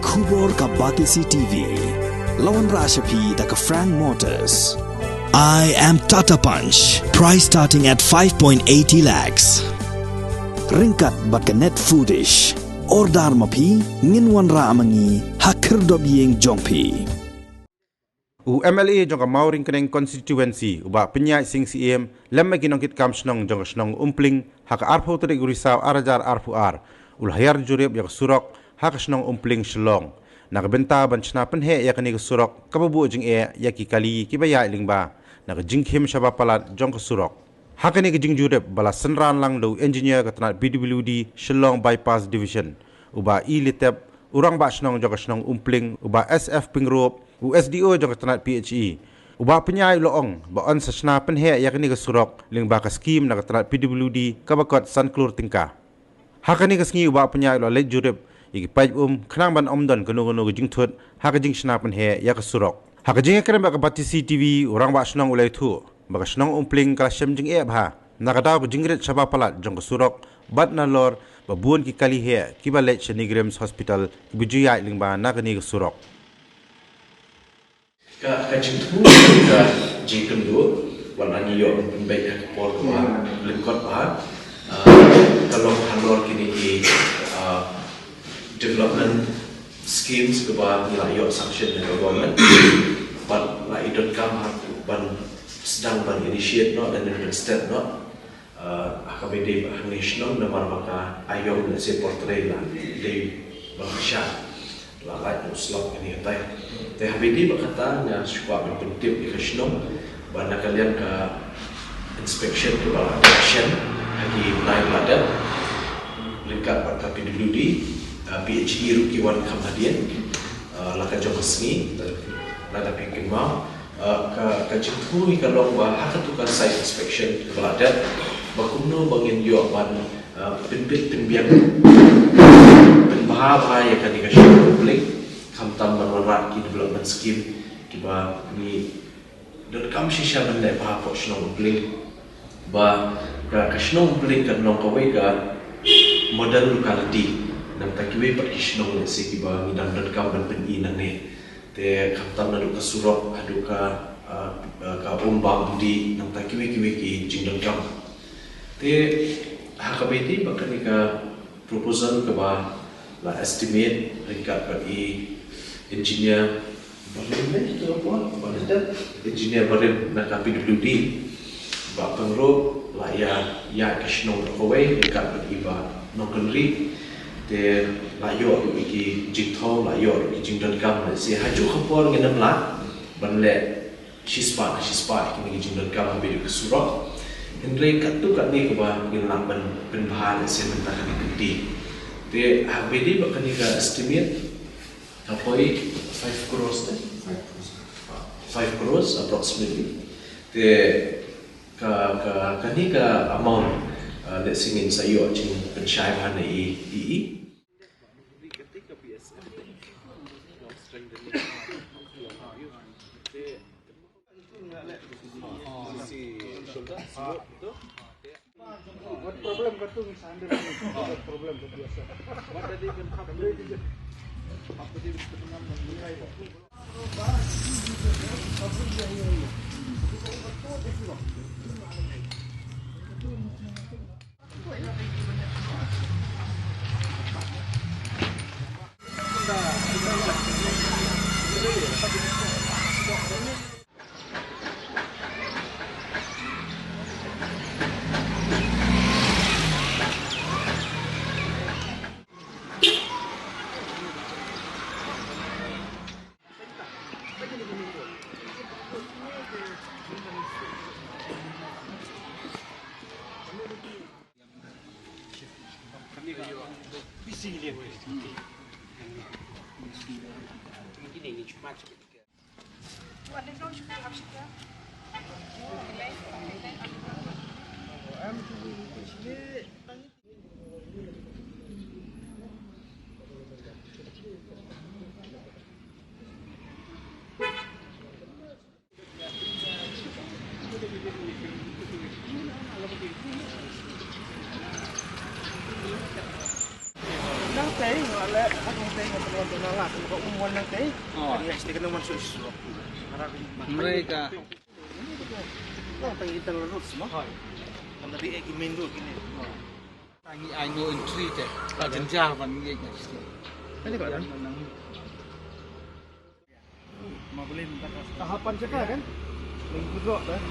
Kubor ka Batisi TV. Lawan Rashapi da ka Frank Motors. I am Tata Punch. Price starting at 5.80 lakhs. Ringkat bat ka Net Foodish. Ordar mapi nginwan ra amangi hakir dob yeng jongpi. MLA jong ka mauring keneng constituency uba penyai sing CM lem ginong kit kam snong jong snong umpling hak arfu trik urisaw arajar arfu ar ulhayar jurib yak surok hak snong umpling shlong nakbenta ban chna penhe yak ni surok kababu jing yaki kali kibaya lingba nak jingkhim shaba palat jong ka surok hak ni jing jurib bala senran lang do engineer ka tanat BWD Shillong bypass division uba litep urang ba snong jong snong umpling uba SF pingrop USDO jong tanat PHE uba penyai loong ba on sa sna penhe yak ni surok lingba ka scheme nak tanat PWD kabakot sanklur tingka hakani ka sngi uba penyai lo le jurib iki paj khnang ban omdon kono jing thut hak jing sna penhe yak surok hak jing krem ba ka Batisi TV urang ba snong ulai thu ba snong umpling ka shem jing bha nakada jingret shaba palat jong surok bat na lor ba buon ki kali he ki ba le Chenigrems hospital bujuya lingba nakani ka surok ka jing thu ka jing kendo wan ani yo baik ka pol ko lingkot ba kalau halor kini development schemes ke ba nilai sanction dari government but la idot kam ban sedang ban initiate no dan dengan step no AKBD national nomor maka ayo na se portray la de bahasya la la uslop ini tai teh AKBD berkata nya suka berpenting di national ban kalian ke inspection ke bala action lagi naik ladat lengkap pada PWD PHE rukiwan kamadian laka jomasni lada pengkin mau ka jingtu kalau wa hak tu kan site inspection beladat bakumno bangin yo ban pinpit pinbiang penbahaya kan dikasih publik kamtam manwarat ki development scheme kiba ni dan kam shisha benda bah pochno publik ba ka kashno publik kan nong kawega model locality nam takiwe pakishno ne sikiba ngidang dan kam dan peninan ne te kamtam na duka surok aduka ka ombang di nam takiwe ki jingdang kam te hakabeti bakani ka proposal ke ba la estimate ringkat bagi engineer barin itu apa engineer barin nak PWD ba pengro la ya kashno away ringkat bagi ba nongkenri te layo iki jingthau layo iki jingdan kam se haju khapor ngenam la banle shispa kini jingdan kam be ke surok hendrei katu kat ni ba ngelam ban penbahan se mentah ni gede te habedi bakani ka estimate apoi 5 crores 5 crores approximately te ka kani ka amount let's sing in sayo jing pensyai bahan i What problem katu misalnya problem biasa. What tadi kan problem apa dia dengan menilai Não tem, olha, não tem. perluan lah kok umuan nang teh. Dia mesti kena masuk surat. Mereka Oh, pengitan lerut semua. Kan tadi email dulu gini. tangi aino entry teh. Jenjah man ngi. Ini Pak kan? Mau boleh minta tahapan cekah kan? Minggu dua kan?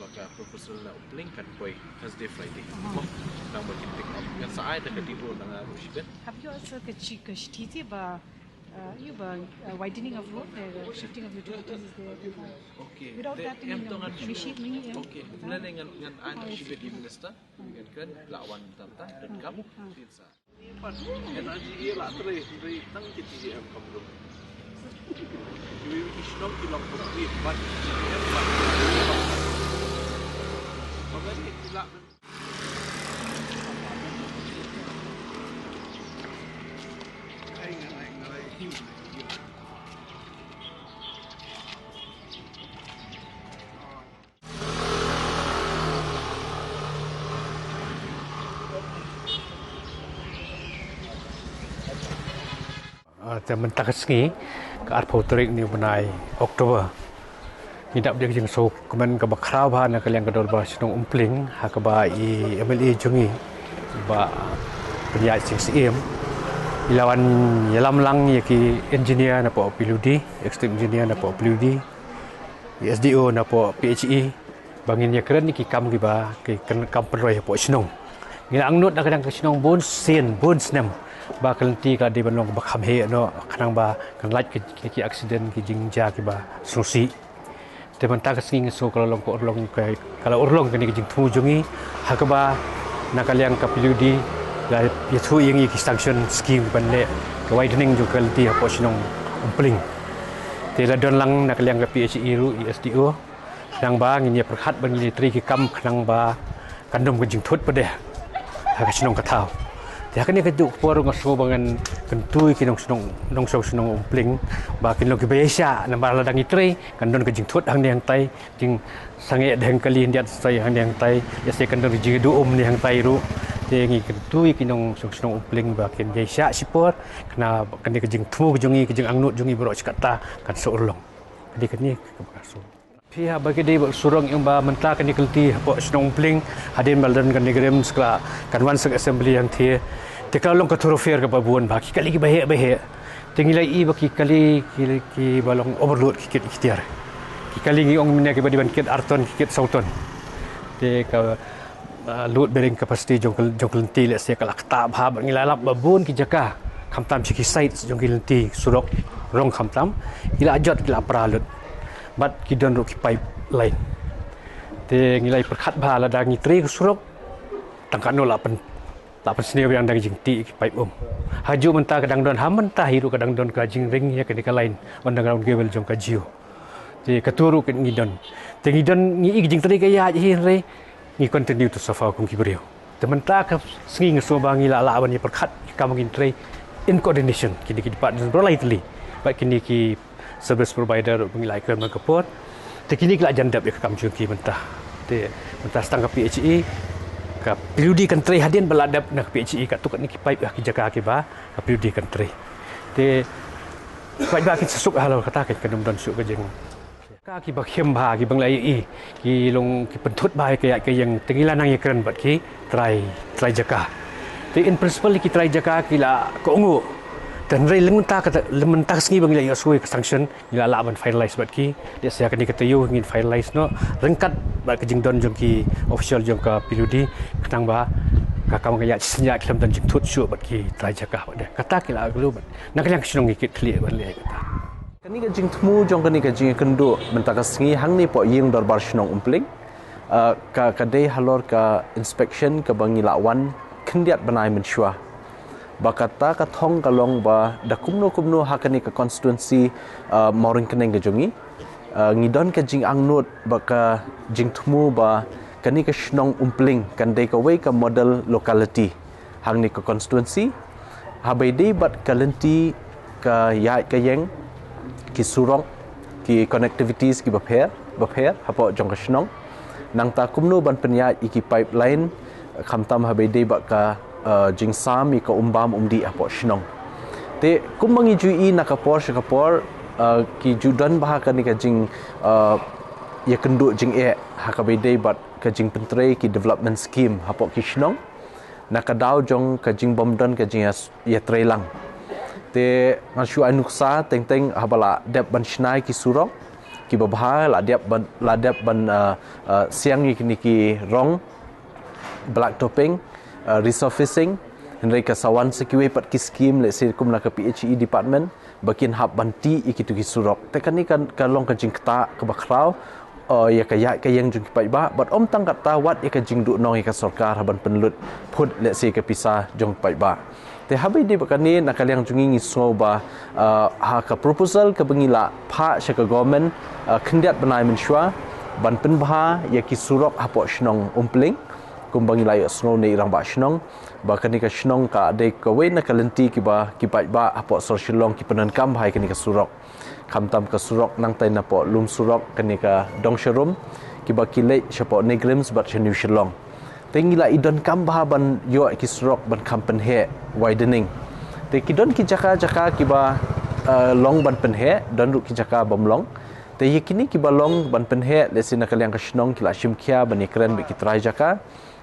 Baka proposal na upling kan koi Thursday Friday. Nang bagi pick up yang saai dah ketibu nang Rushben. Have you also kashiti ba you ba widening of road there, shifting of utilities is there? Okay. Without that, machine ni. Okay. Nan dengan anak Shibet Minister kan lawan tanta dan kamu pizza. Yang aji ia lah teri tang KTM kamu. Kita isnom kilang bukti bat KTM bat. Pagani sila mentah kesengi ke arpau terik ni benai Oktober. Tidak dia jeng so kemen ke bakrau bahan nak kalian kedor bah senong umpling hak ba i MLA jungi ba penyak sing CM ilawan yalam lang ya ki engineer na po PLUD extreme engineer na po PLUD SDO na po PHE bangin ya keren ni ki kam ki ba ki kam peroi po senong ngila angnut na kadang senong bon sen bon snem ba kelenti ka di banong ba kham he no kanang ba kan light ki accident ki jingja ki ba susi teman tak sing so kalau urlong kalau urlong kini jing thu jungi hakba nakaliang kapiludi la yathu yang extension scheme bande ke widening jo kelenti apa sinong umpling tela don lang nakaliang ka PHE ru SDO nang ba ngi perkhat ban ngi tri ki kam nang ba kandom ke jing thut pade ha ka sinong ka thau dia kan ke duk por ngaso bangan kentui ki nong sinong umpling ba kin lo ki biasa nambar ladang itri kan don ke jing thut hang yang tai jing sange deng kali ndiat sai hang yang tai ya se kan don jing du ni hang tai ru te ngi kentui ki nong sinong umpling ba kin biasa sipor kena kan ke jing thu jungi ke jing angnut jungi bro cikata kan seurlong jadi kan ni ke bakaso pihak bagi dia surang yang ba mentah kan dikelti apa senong umpling hadin baldan kan digram sekala kan wan sek assembly yang tie tekalong ka thoroughfare ka babuan baki kali ki bahe tingilai i baki kali ki balong overload ki ikhtiar ki kali ngi ong minyak ki badiban kit arton ki sauton te ka load bearing capacity jongkel ti le se kala kta bha ngilalap babun ki jaka khamtam ki site jongkel ti surok rong khamtam ila ajot ila pralut bat kidon ro ki pipe line te ngilai perkhat bha la dangi tri surok tangkan no lapen sendiri yang dari jing ti ki pipe haju mentah kadang don ham mentah hiru kadang don ka jing ring ya kedika lain underground cable jong ka jio te katuru ke ngidon te ngidon ngi jing tri ka ya hi re ngi continue to safa kum ki brio te mentah ka sengi ngeso bangi la la ban perkhat ka mungkin tri in coordination kini ki department berlaitli baik kini ki service provider pengilai kerana kepot tekini kelak jandap ya kam jungki mentah te mentah stang ka PHE ka PLUD country hadin beladap nak PHE ka tukak ni ki pipe ki jaka ki ba ka PLUD country te baik ba ki sesuk halo kata ki kenum don suk ka jeng ka ki ba khem ba ki banglai ki long ki pentut ba ke yang tengila nang yekran bat ki try jaka te in principle ki try jaka ki la ko ungu dan rei lementah sengi bang ya suai sanction ila laban finalize bat ki dia saya akan dikatayu ingin finalize no rengkat bat kejing don jong ki official jong ka PLUD ketang ba kakam kaya senya kilam dan jing thut syu bat ki trai jaka bat kata kila glu bat nak yang sinong ikit clear bat le kata Kani ka jing temu jong kani ka jing kendu mentaka sengi hang ni po ying darbar shnong umpling ka kadai halor ka inspection ka bangi lawan kendiat banai mensyua bakata ka thong kalong ba da kumno hakani ka constituency moring keneng ka jongi ngidon ka jing angnut baka jing temu ba kani ka shnong umpling kandai ka wei ka model locality hang ni ka constituency habai dei bat kalenti ka yai ka yeng ki surong ki connectivities ki bapher hapo jong ka shnong nang ta kumno ban penyai iki pipeline khamtam habai dei ba ka jing sam ka umbam umdi hapo shnong te kumangi jui na ka por ki judan bah ka ni ka jing ya kendu jing hakabai dei bat ka jing pentre ki development scheme hapo ki shnong na ka daw jong ka jing bomdon ka jing ya trelang te ngashu anuksa teng habala dep ban shnai ki surok ki babha la dep ban siang ni ki rong black topping resurfacing henry ka sawan sekiwe pat ki scheme le se kum na ka PHE department bakin hab banti ikitu ki surok te kan ni kan kalong ka jing kta ka bakrau ya ka yang jung ki pai ba bat om tang kata wat ya ka jing du nong ka sarkar haban penlut put le se ka pisa jong pai ba te habai di bakani nakaliang jungi ngisau ba ha ka proposal ka bangila pha sha ka government khendiat banai mensyua ban penbha ya ki surok hapo shnong umpling kum bangila ya snow nei rang ba shnong ba kani ka shnong ka de ka we na kalenti ki ba ki pai ba hapo sor shilong ki penan kam hai kani ka surok khamtam ka surok nang tai na po lum surok kani ka dong sharum ki ba ki le shapo negrims bat chenu shilong tengila idon kam ban yo ki surok ban kampen he widening te kidon ki jaka ki ba long ban pen he don ru ki jaka bomlong te yekini ki ba long ban pen he lesina kalyang ka shnong kila shimkhia ban ikren be ki trai jaka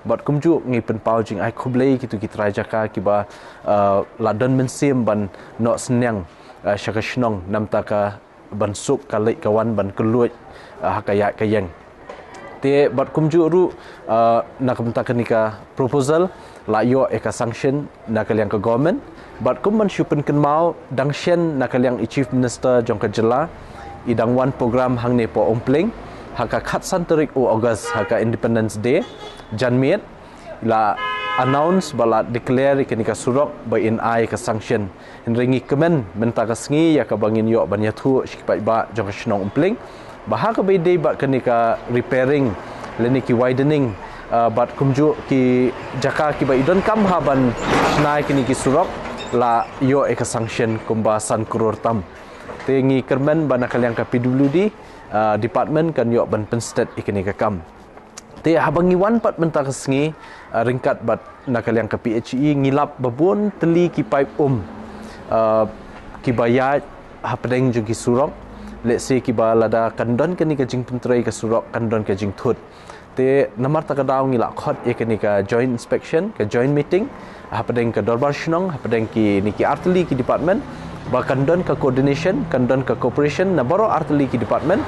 bat kumju ngi pen pau jing ai khublei ki tu ki trai jaka ki ba ladon mensim ban no snyang shaka shnong namta ka ban suk kalai kawan ban keluit hakaya kayeng te bat kumju ru nak mentakan nika proposal la yo eka sanction nakaliang ke government bat kum man shupen ken mau dang shen nakaliang chief minister jong ka jela idang wan program hang ne po ompling haka khat santerik o august haka independence day janmiet la announce bala declare kenika surok by in ai ka sanction ringi kemen mentaka sngi ya ka bangin yo banya thu shipai ba jong ka shnong ompling bahaka by day ba kenika repairing leni ki widening bat kumju ki jaka ki ba idon kam haban snai kini ki surok la yo eka sanction kumba san crore tam tengi kermen bana kalyang ka PWD department kan yo ban penstet ikini ka kam te habangi wan pat menta kesngi ringkat bat nakalyang ka PHE ngilap babun teli ki pipe ki bayat hapdeng ju ki surok let's say ki ba lada kandon kani ka jing pentrai ka surok kandon ka jing thut te namar ta ka daw ngila khot ekani ka joint inspection ka joint meeting hapadeng ka dorbar shnong hapadeng ki niki artli ki department ba kandon ka coordination kandon ka cooperation na baro artli ki department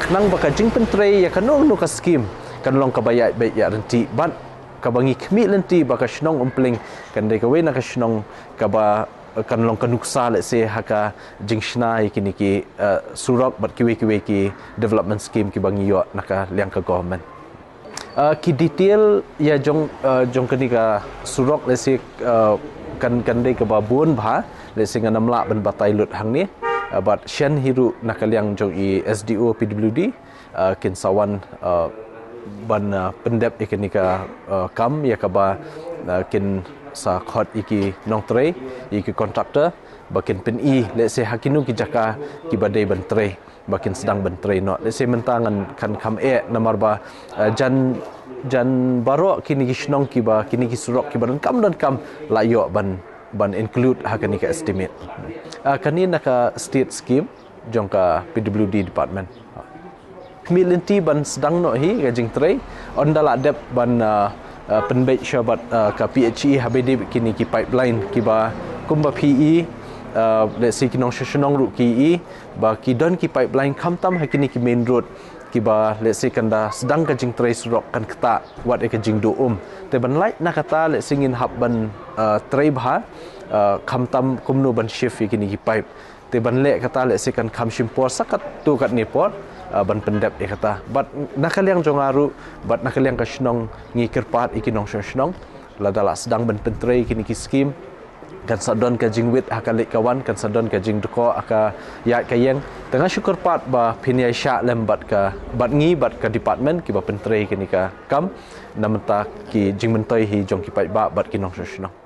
khnang ba ka jing pentrai ya kanong no ka scheme kanlong ka bayat baik ya renti ban ka bangi khmi lenti ba ka shnong umpling kandai ka we na ka shnong ka ba kanlong kanuksa let's say haka jingshna kini ki surok bat kiwe ki development scheme ki bangi yo naka liang ka government ki detail ya jong kani ka surok let's say kan dei ka babun bha let's say nganamla ban batai lut hang ni bat shen hiru naka liang jong i SDO PWD kin sawan ban pendep ikani ka kam ya ka ba kin sa khot iki nong tre iki kontraktor bakin pen let's say hakinu ki jaka ki badai ban tre bakin sedang ban tre no let's say mentangan kan kam namar ba jan baro kini ki shnong ki ba kini ki surok ki ban kam la yo ban include hakani ka estimate kani naka state scheme jongka PWD department milenti ban sedang no hi gajing tre ondala dep ban penbaik syabat ka PHE habedi kini ki pipeline ki ba kumba PE let's say kinong shenong ru ki ba ki don ki pipeline khamtam hakini ki main road ki ba let's say kanda sedang ka jing trace rock kan kata wat ka jing do te ban light na kata let's say ngin hab ban tray bha khamtam kumno ban shift kini ki pipe te ban le kata le se kan kham shimpor sakat tu kat ni por ban pendep e kata bat nakaliang jongaru bat nakaliang ka shnong ngi kerpat ikinong shnong ladala sedang ban pentrei kini ki skim kan sadon ka jingwit akalik kawan kan sadon ka jing deko aka yat kayeng tengah syukur pat ba pinyai sya lembat ka bat ngi bat ka department ki ba pentrei kini ka kam namta ki jing mentoi hi jong ki pai ba bat kinong shnong